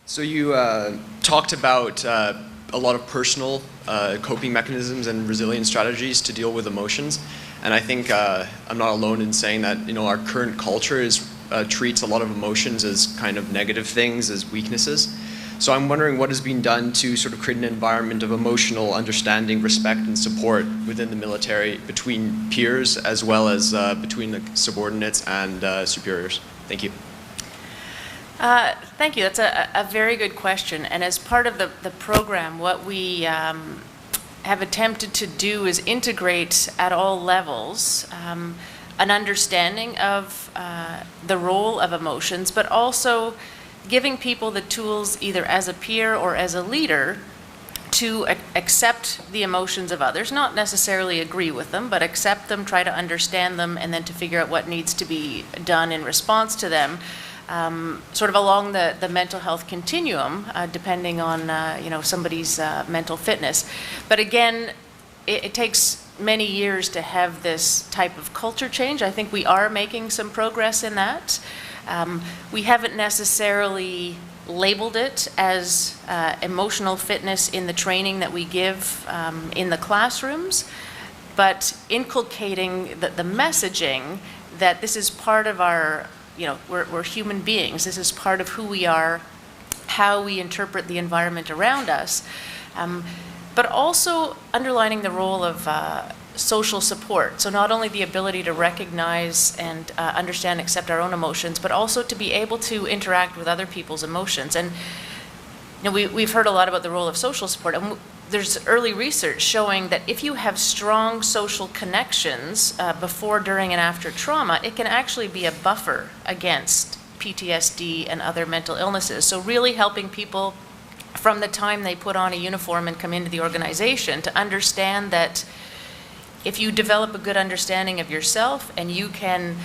So you talked about a lot of personal coping mechanisms and resilience strategies to deal with emotions, and I think I'm not alone in saying that our current culture treats a lot of emotions as kind of negative things, as weaknesses. So I'm wondering what has been done to sort of create an environment of emotional understanding, respect, and support within the military between peers as well as between the subordinates and superiors. Thank you. Thank you. That's a very good question. And as part of the program, what we have attempted to do is integrate at all levels an understanding of the role of emotions, but also giving people the tools either as a peer or as a leader to accept the emotions of others, not necessarily agree with them, but accept them, try to understand them, and then to figure out what needs to be done in response to them. Sort of along the mental health continuum, depending on somebody's mental fitness. But again, it takes many years to have this type of culture change. I think we are making some progress in that. We haven't necessarily labeled it as emotional fitness in the training that we give in the classrooms, but inculcating the messaging that this is part of our we're human beings. This is part of who we are, how we interpret the environment around us, but also underlining the role of social support. So not only the ability to recognize and understand, accept our own emotions, but also to be able to interact with other people's emotions. And we've heard a lot about the role of social support. And there's early research showing that if you have strong social connections before, during, and after trauma, it can actually be a buffer against PTSD and other mental illnesses. So really helping people from the time they put on a uniform and come into the organization to understand that if you develop a good understanding of yourself and you can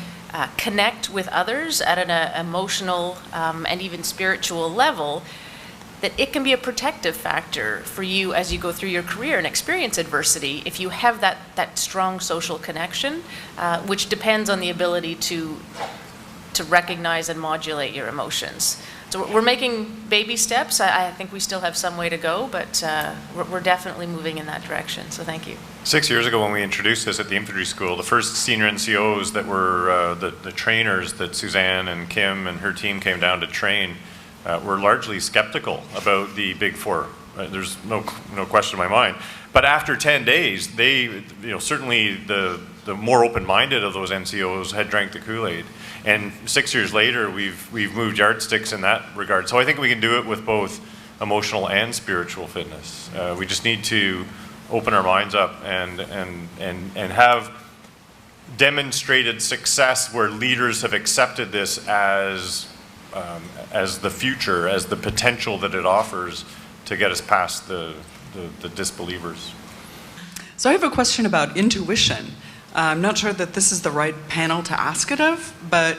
connect with others at an emotional and even spiritual level, that it can be a protective factor for you as you go through your career and experience adversity if you have that strong social connection, which depends on the ability to recognize and modulate your emotions. So we're making baby steps. I think we still have some way to go, but we're definitely moving in that direction, so thank you. 6 years ago when we introduced this at the infantry school, the first senior NCOs that were the trainers that Suzanne and Kim and her team came down to train were largely skeptical about the Big Four. There's no question in my mind. But after 10 days, they, certainly the more open-minded of those NCOs had drank the Kool-Aid. And 6 years later, we've moved yardsticks in that regard. So I think we can do it with both emotional and spiritual fitness. We just need to open our minds up and have demonstrated success where leaders have accepted this as the future, as the potential that it offers to get us past the disbelievers. So I have a question about intuition. I'm not sure that this is the right panel to ask it of, but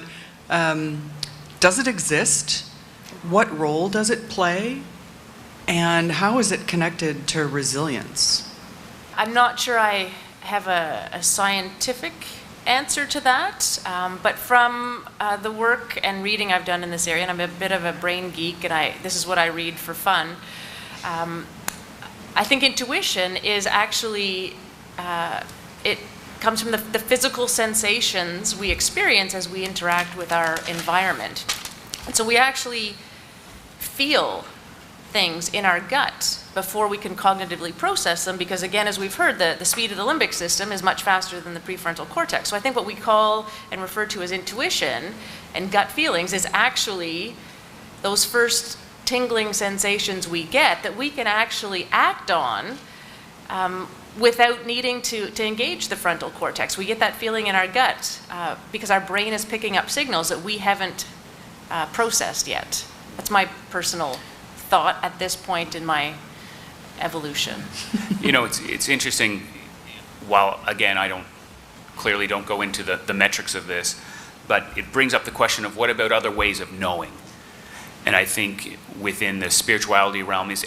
does it exist? What role does it play? And how is it connected to resilience? I'm not sure I have a scientific answer to that, but from the work and reading I've done in this area, and I'm a bit of a brain geek, and this is what I read for fun, I think intuition is actually, it comes from the physical sensations we experience as we interact with our environment. And so we actually feel things in our gut before we can cognitively process them, because again, as we've heard, the speed of the limbic system is much faster than the prefrontal cortex. So I think what we call and refer to as intuition and gut feelings is actually those first tingling sensations we get that we can actually act on without needing to engage the frontal cortex. We get that feeling in our gut because our brain is picking up signals that we haven't processed yet. That's my personal thought at this point in my evolution. It's interesting. While again, I clearly don't go into the metrics of this, but it brings up the question of what about other ways of knowing? And I think within the spirituality realm, is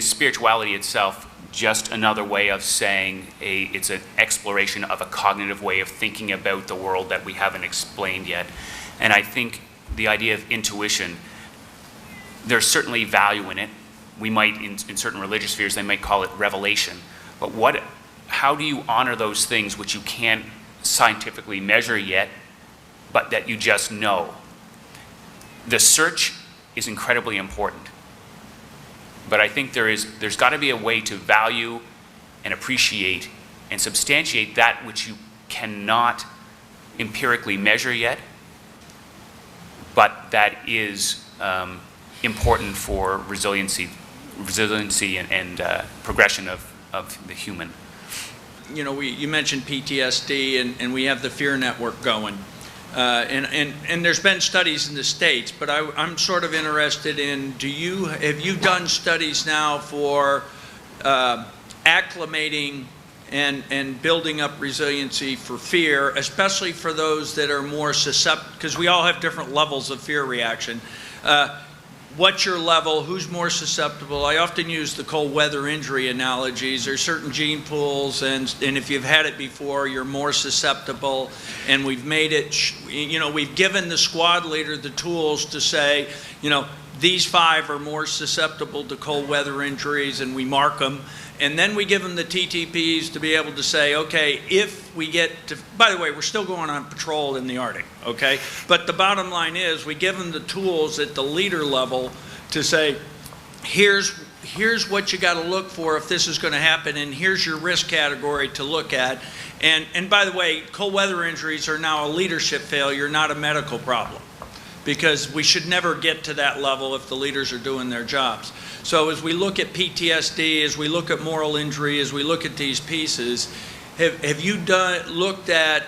spirituality itself just another way of saying it's an exploration of a cognitive way of thinking about the world that we haven't explained yet? And I think the idea of intuition there's certainly value in it. We might, in certain religious spheres, they might call it revelation. But how do you honor those things which you can't scientifically measure yet, but that you just know? The search is incredibly important. But I think there's got to be a way to value and appreciate and substantiate that which you cannot empirically measure yet, but that is important for resiliency and progression of the human. You know, you mentioned PTSD, and we have the Fear Network going. And there's been studies in the States, but I'm sort of interested in, have you done studies now for acclimating and building up resiliency for fear, especially for those that are more susceptible, because we all have different levels of fear reaction. What's your level? Who's more susceptible? I often use the cold weather injury analogies. There's certain gene pools, and if you've had it before, you're more susceptible. And we've made it, we've given the squad leader the tools to say, these 5 are more susceptible to cold weather injuries, and we mark them. And then we give them the TTPs to be able to say, okay, if we get to, by the way, we're still going on patrol in the Arctic, okay? But the bottom line is we give them the tools at the leader level to say, here's what you got to look for if this is going to happen, and here's your risk category to look at. And by the way, cold weather injuries are now a leadership failure, not a medical problem, because we should never get to that level if the leaders are doing their jobs. So as we look at PTSD, as we look at moral injury, as we look at these pieces, have you looked at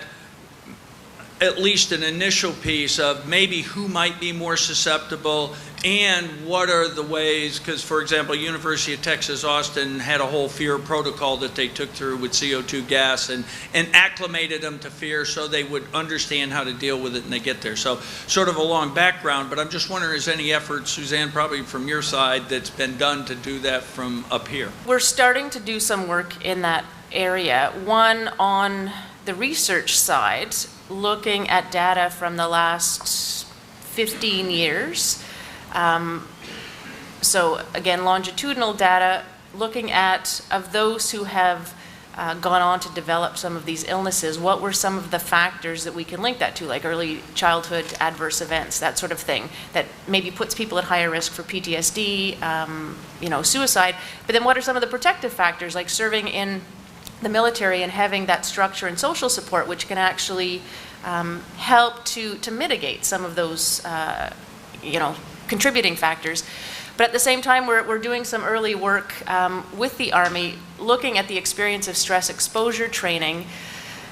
least an initial piece of maybe who might be more susceptible, and what are the ways, because for example, University of Texas Austin had a whole fear protocol that they took through with CO2 gas and acclimated them to fear so they would understand how to deal with it when they get there. So sort of a long background, but I'm just wondering, is any effort, Suzanne, probably from your side, that's been done to do that from up here? We're starting to do some work in that area. One on the research side, looking at data from the last 15 years. So again, longitudinal data, looking at, of those who have gone on to develop some of these illnesses, what were some of the factors that we can link that to, like early childhood adverse events, that sort of thing, that maybe puts people at higher risk for PTSD, suicide. But then what are some of the protective factors, like serving in the military and having that structure and social support, which can actually help to mitigate some of those, contributing factors. But at the same time, we're doing some early work with the Army, looking at the experience of stress exposure training,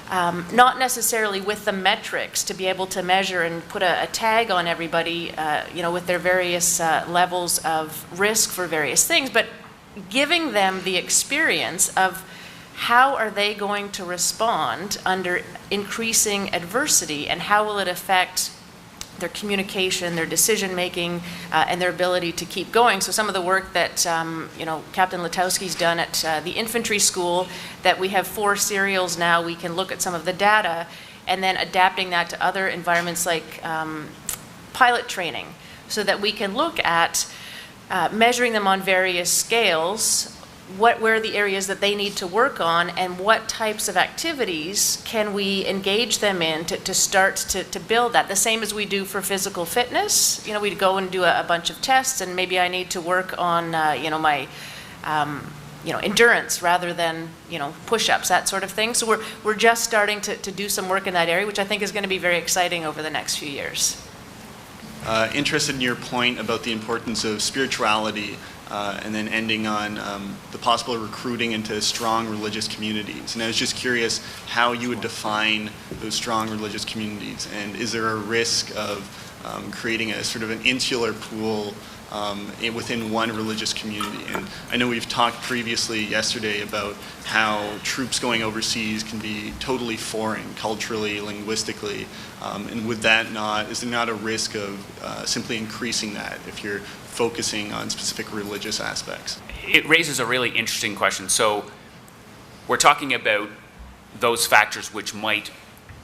not necessarily with the metrics to be able to measure and put a tag on everybody, with their various levels of risk for various things, but giving them the experience of how are they going to respond under increasing adversity, and how will it affect their communication, their decision-making, and their ability to keep going. So some of the work that Captain Letowski's done at the infantry school, that we have 4 serials now, we can look at some of the data and then adapting that to other environments like pilot training, so that we can look at measuring them on various scales, where are the areas that they need to work on, and what types of activities can we engage them in to start to build that. The same as we do for physical fitness. We'd go and do a bunch of tests, and maybe I need to work on, my, endurance rather than, push-ups, that sort of thing. So we're just starting to do some work in that area, which I think is going to be very exciting over the next few years. Interested in your point about the importance of spirituality, and then ending on the possible recruiting into strong religious communities. And I was just curious how you would define those strong religious communities, and is there a risk of creating a sort of an insular pool within one religious community? And I know we've talked previously yesterday about how troops going overseas can be totally foreign, culturally, linguistically, and is there not a risk of simply increasing that if you're focusing on specific religious aspects? It raises a really interesting question. So we're talking about those factors which might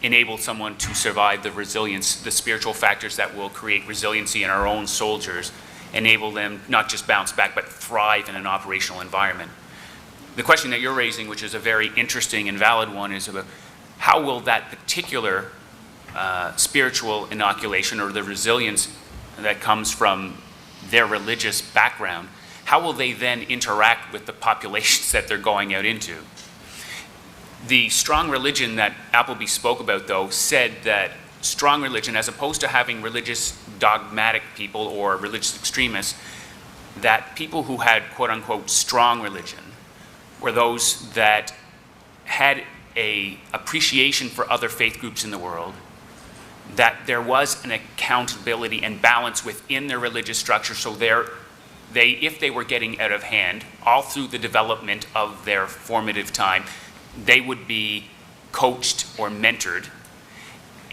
enable someone to survive the resilience, the spiritual factors that will create resiliency in our own soldiers. enable them not just bounce back, but thrive in an operational environment. The question that you're raising, which is a very interesting and valid one, is about how will that particular spiritual inoculation or the resilience that comes from their religious background, how will they then interact with the populations that they're going out into? The strong religion that Appleby spoke about, though, said that strong religion, as opposed to having religious dogmatic people or religious extremists, that people who had quote-unquote strong religion were those that had a appreciation for other faith groups in the world, that there was an accountability and balance within their religious structure, so if they were getting out of hand, all through the development of their formative time, they would be coached or mentored.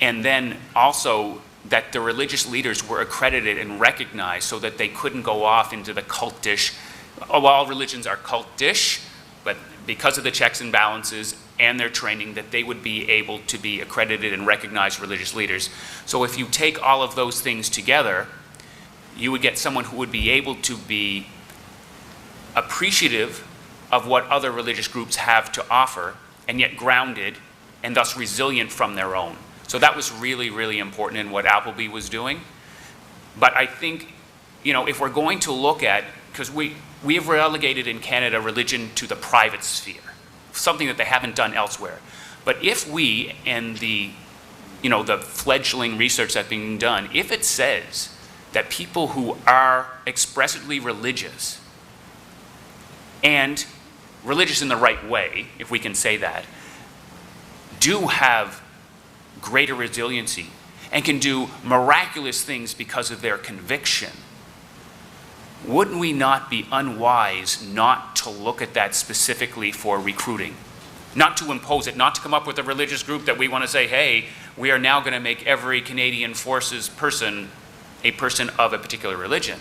And then also that the religious leaders were accredited and recognized so that they couldn't go off into the cultish, all religions are cultish, but because of the checks and balances and their training, that they would be able to be accredited and recognized religious leaders. So if you take all of those things together, you would get someone who would be able to be appreciative of what other religious groups have to offer, and yet grounded and thus resilient from their own. So that was really, really important in what Appleby was doing. But I think, if we're going to look at, because we have relegated in Canada religion to the private sphere, something that they haven't done elsewhere. But if we, and the fledgling research that's being done, if it says that people who are expressively religious, and religious in the right way, if we can say that, do have greater resiliency and can do miraculous things because of their conviction, wouldn't we not be unwise not to look at that specifically for recruiting? Not to impose it, not to come up with a religious group that we want to say, hey, we are now going to make every Canadian Forces person a person of a particular religion.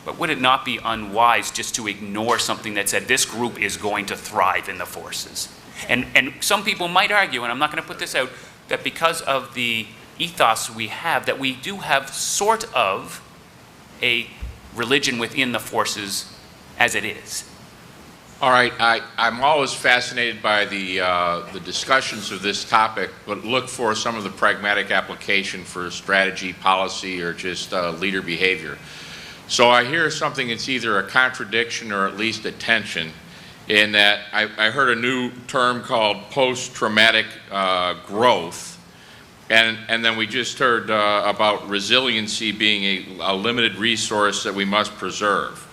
But would it not be unwise just to ignore something that said this group is going to thrive in the forces? And some people might argue, and I'm not going to put this out, that because of the ethos we have, that we do have sort of a religion within the forces as it is. All right, I'm always fascinated by the discussions of this topic, but look for some of the pragmatic application for strategy, policy, or just leader behavior. So I hear something that's either a contradiction or at least a tension in that I heard a new term called post-traumatic growth, and then we just heard about resiliency being a limited resource that we must preserve.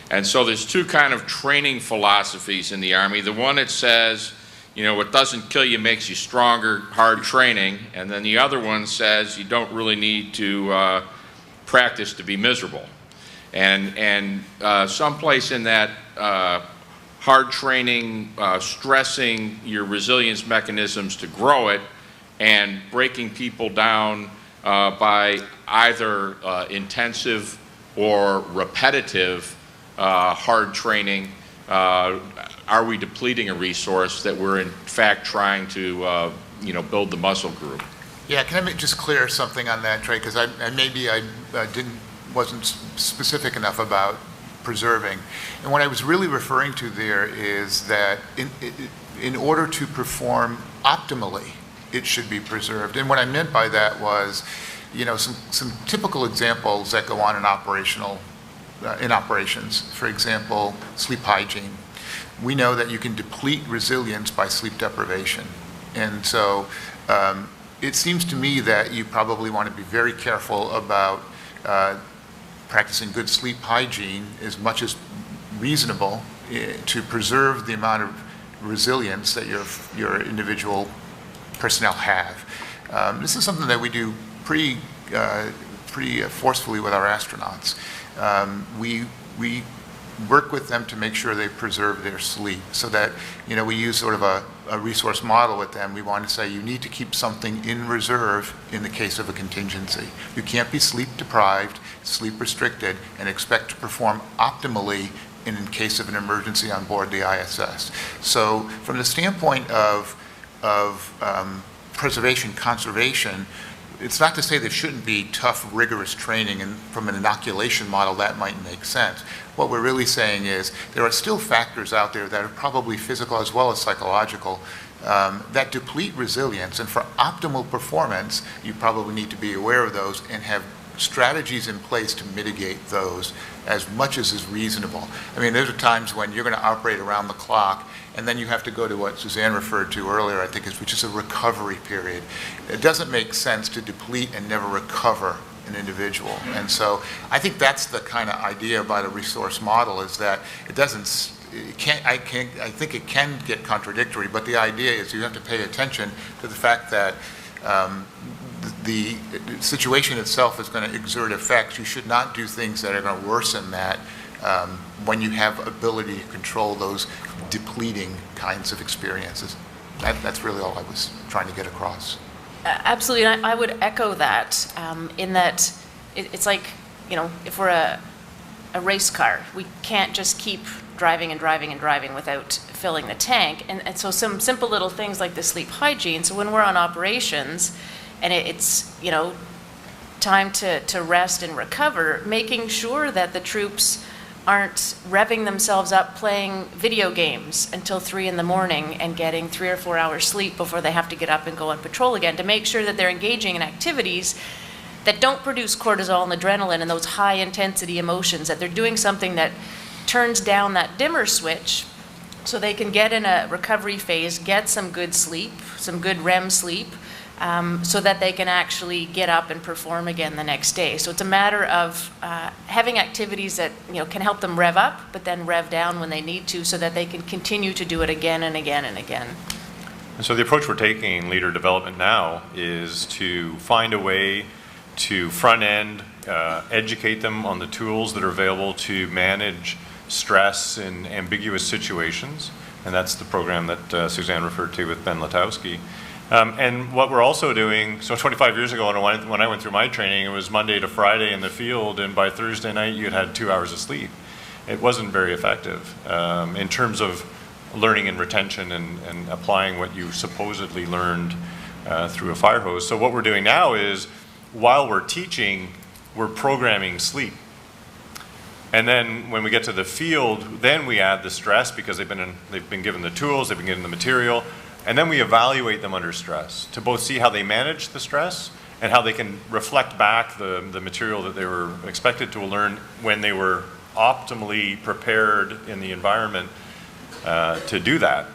And so there's two kind of training philosophies in the Army. The one that says, what doesn't kill you makes you stronger, hard training, and then the other one says you don't really need to practice to be miserable. And someplace in that hard training, stressing your resilience mechanisms to grow it, and breaking people down by either intensive or repetitive hard training, are we depleting a resource that we're in fact trying to build the muscle group? Yeah, can I just clear something on that, Trey? Because maybe I wasn't specific enough about preserving. And what I was really referring to there is that in order to perform optimally, it should be preserved. And what I meant by that was, some typical examples that go on in operations. For example, sleep hygiene. We know that you can deplete resilience by sleep deprivation. And so it seems to me that you probably want to be very careful about practicing good sleep hygiene as much as reasonable to preserve the amount of resilience that your individual personnel have. This is something that we do pretty forcefully with our astronauts. We work with them to make sure they preserve their sleep, so that we use sort of a resource model with them. We want to say you need to keep something in reserve in the case of a contingency. You can't be sleep deprived, sleep restricted, and expect to perform optimally in case of an emergency on board the ISS. So from the standpoint of preservation, conservation, it's not to say there shouldn't be tough, rigorous training, and from an inoculation model that might make sense. What we're really saying is there are still factors out there that are probably physical as well as psychological that deplete resilience, and for optimal performance, you probably need to be aware of those and have strategies in place to mitigate those as much as is reasonable. I mean, there's times when you're going to operate around the clock, and then you have to go to what Suzanne referred to earlier, I think, which is a recovery period. It doesn't make sense to deplete and never recover an individual. And so I think that's the kind of idea about a resource model, is that it doesn't, I think it can get contradictory, but the idea is you have to pay attention to the fact that the situation itself is going to exert effects. You should not do things that are going to worsen that when you have ability to control those depleting kinds of experiences. That's really all I was trying to get across. Absolutely, and I would echo that in that it's like, you know, if we're a race car, we can't just keep driving and driving and driving without filling the tank. And so some simple little things like the sleep hygiene. So when we're on operations and it's, you know, time to rest and recover, making sure that the troops aren't revving themselves up playing video games until 3 in the morning and getting 3 or 4 hours sleep before they have to get up and go on patrol again, to make sure that they're engaging in activities that don't produce cortisol and adrenaline and those high intensity emotions, that they're doing something that turns down that dimmer switch so they can get in a recovery phase, get some good sleep, some good REM sleep, so that they can actually get up and perform again the next day. So it's a matter of having activities that, you know, can help them rev up, but then rev down when they need to, so that they can continue to do it again and again and again. And so the approach we're taking in leader development now is to find a way to front end, educate them on the tools that are available to manage stress in ambiguous situations. And that's the program that Suzanne referred to with Ben Letowski. And what we're also doing, so 25 years ago when I went through my training, it was Monday to Friday in the field, and by Thursday night you had 2 hours of sleep. It wasn't very effective in terms of learning and retention and applying what you supposedly learned through a fire hose. So what we're doing now is, while we're teaching, we're programming sleep. And then when we get to the field, then we add the stress, because they've been given the tools, they've been given the material. And then we evaluate them under stress to both see how they manage the stress and how they can reflect back the material that they were expected to learn when they were optimally prepared in the environment to do that.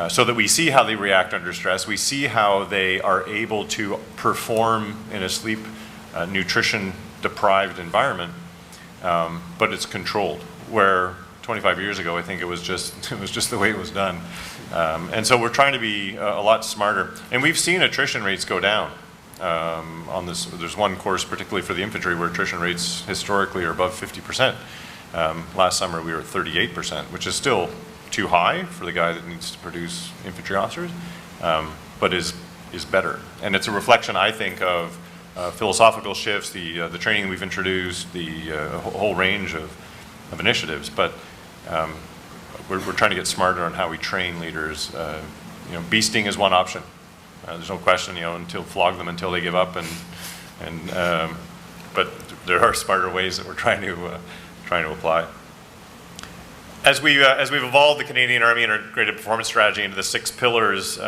So that we see how they react under stress. We see how they are able to perform in a sleep, nutrition deprived environment, but it's controlled. Where 25 years ago, I think it was just the way it was done. And so we're trying to be a lot smarter. And we've seen attrition rates go down on this. There's one course, particularly for the infantry, where attrition rates historically are above 50%. Last summer we were at 38%, which is still too high for the guy that needs to produce infantry officers, but is better. And it's a reflection, I think, of philosophical shifts, the training we've introduced, the whole range of initiatives. But we're trying to get smarter on how we train leaders. You know, beasting is one option. There's no question. You know, flog them until they give up, but there are smarter ways that we're trying to apply. As we've evolved the Canadian Army Integrated Performance Strategy into the 6 pillars,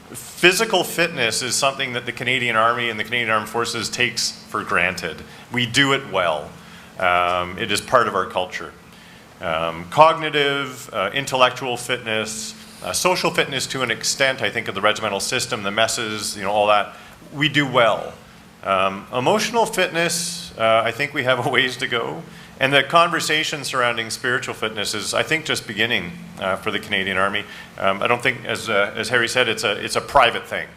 physical fitness is something that the Canadian Army and the Canadian Armed Forces takes for granted. We do it well. It is part of our culture. Cognitive, intellectual fitness, social fitness to an extent, I think, of the regimental system, the messes, you know, all that, we do well. Emotional fitness, I think we have a ways to go. And the conversation surrounding spiritual fitness is, I think, just beginning for the Canadian Army. I don't think, as Harry said, it's a private thing,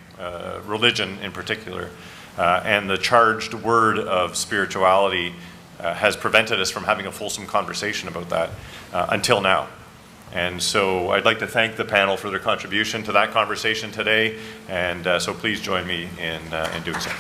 religion in particular. And the charged word of spirituality has prevented us from having a fulsome conversation about that until now. And so I'd like to thank the panel for their contribution to that conversation today. And so please join me in doing so.